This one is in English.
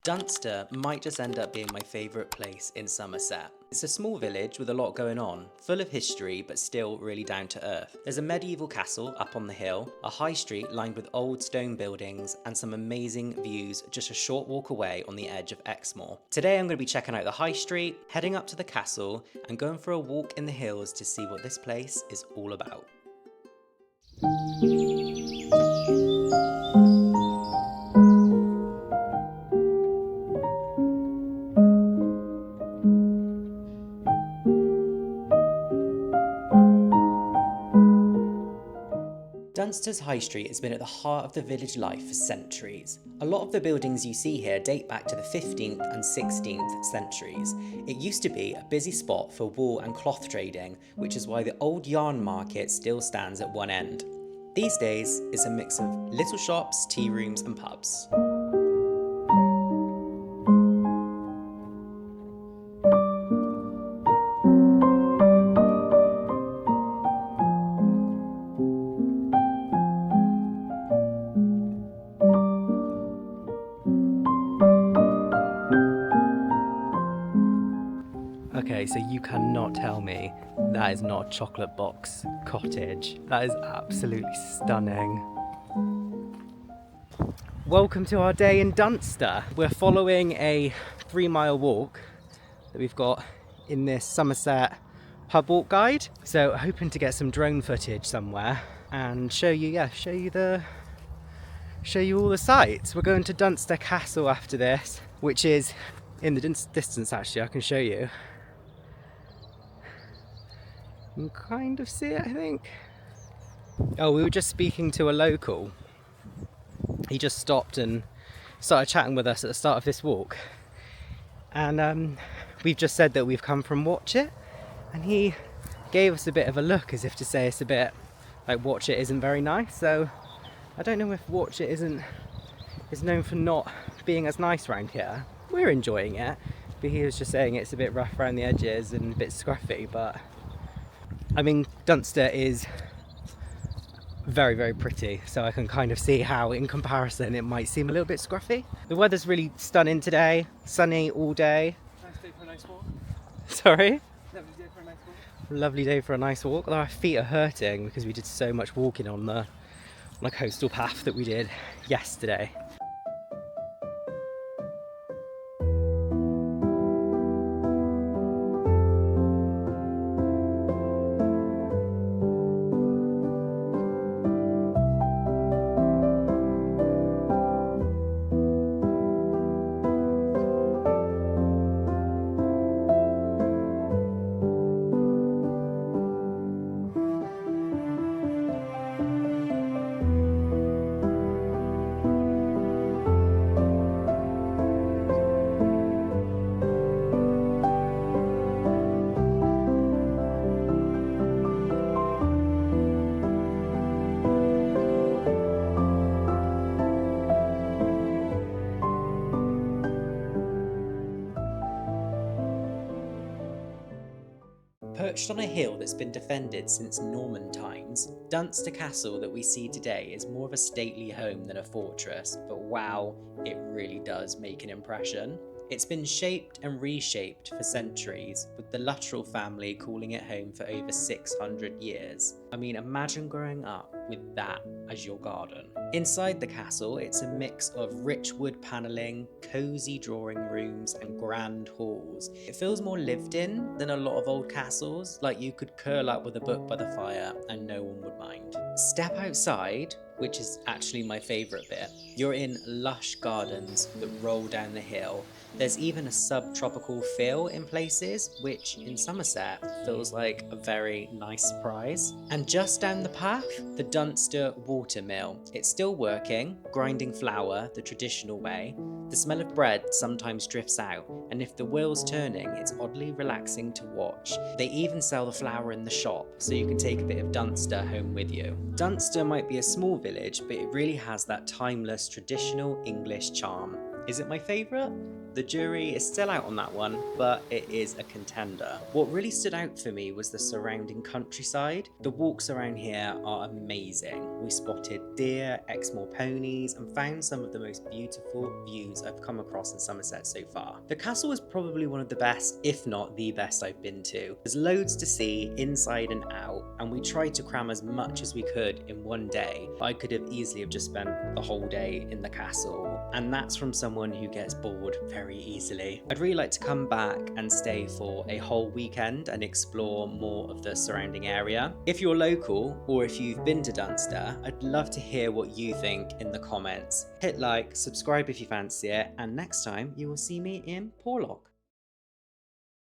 Dunster might just end up being my favourite place in Somerset. It's a small village with a lot going on, full of history but still really down to earth. There's a medieval castle up on the hill, a high street lined with old stone buildings, and some amazing views just a short walk away on the edge of Exmoor. Today I'm going to be checking out the high street, heading up to the castle, and going for a walk in the hills to see what this place is all about. Dunster's High Street has been at the heart of the village life for centuries. A lot of the buildings you see here date back to the 15th and 16th centuries. It used to be a busy spot for wool and cloth trading, which is why the old yarn market still stands at one end. These days, it's a mix of little shops, tea rooms and pubs. Okay, so you cannot tell me that is not a chocolate box cottage. That is absolutely stunning. Welcome to our day in Dunster. We're following a 3-mile walk that we've got in this Somerset pub walk guide. So hoping to get some drone footage somewhere and show you all the sights. We're going to Dunster Castle after this, which is in the distance actually. I can show you. You can kind of see it, I think. Oh, we were just speaking to a local. He just stopped and started chatting with us at the start of this walk. And we've just said that we've come from Watch It. And he gave us a bit of a look as if to say it's a bit like Watch It isn't very nice. So I don't know if Watch It is known for not being as nice around here. We're enjoying it. But he was just saying it's a bit rough around the edges and a bit scruffy, but I mean, Dunster is very, very pretty, so I can kind of see how, in comparison, it might seem a little bit scruffy. The weather's really stunning today, sunny all day. Nice day for a nice walk. Sorry? Lovely day for a nice walk. Lovely day for a nice walk. Although our feet are hurting because we did so much walking on the coastal path that we did yesterday. Perched on a hill that's been defended since Norman times, Dunster Castle that we see today is more of a stately home than a fortress, but wow, it really does make an impression. It's been shaped and reshaped for centuries, with the Luttrell family calling it home for over 600 years. I mean, imagine growing up with that as your garden. Inside the castle, it's a mix of rich wood panelling, cosy drawing rooms, and grand halls. It feels more lived in than a lot of old castles, like you could curl up with a book by the fire and no one would mind. Step outside, which is actually my favourite bit. You're in lush gardens that roll down the hill. There's even a subtropical feel in places, which in Somerset feels like a very nice surprise. And just down the path, the Dunster water mill. It's still working, grinding flour the traditional way. The smell of bread sometimes drifts out, and if the wheel's turning, it's oddly relaxing to watch. They even sell the flour in the shop, so you can take a bit of Dunster home with you. Dunster might be a small village, but it really has that timeless, traditional English charm. Is it my favourite? The jury is still out on that one, but it is a contender. What really stood out for me was the surrounding countryside. The walks around here are amazing. We spotted deer, Exmoor ponies, and found some of the most beautiful views I've come across in Somerset so far. The castle was probably one of the best, if not the best I've been to. There's loads to see inside and out, and we tried to cram as much as we could in one day. I could have easily just spent the whole day in the castle, and that's from someone who gets bored very easily. I'd really like to come back and stay for a whole weekend and explore more of the surrounding area. If you're local or if you've been to Dunster, I'd love to hear what you think in the comments. Hit like, subscribe if you fancy it, and next time you will see me in Porlock.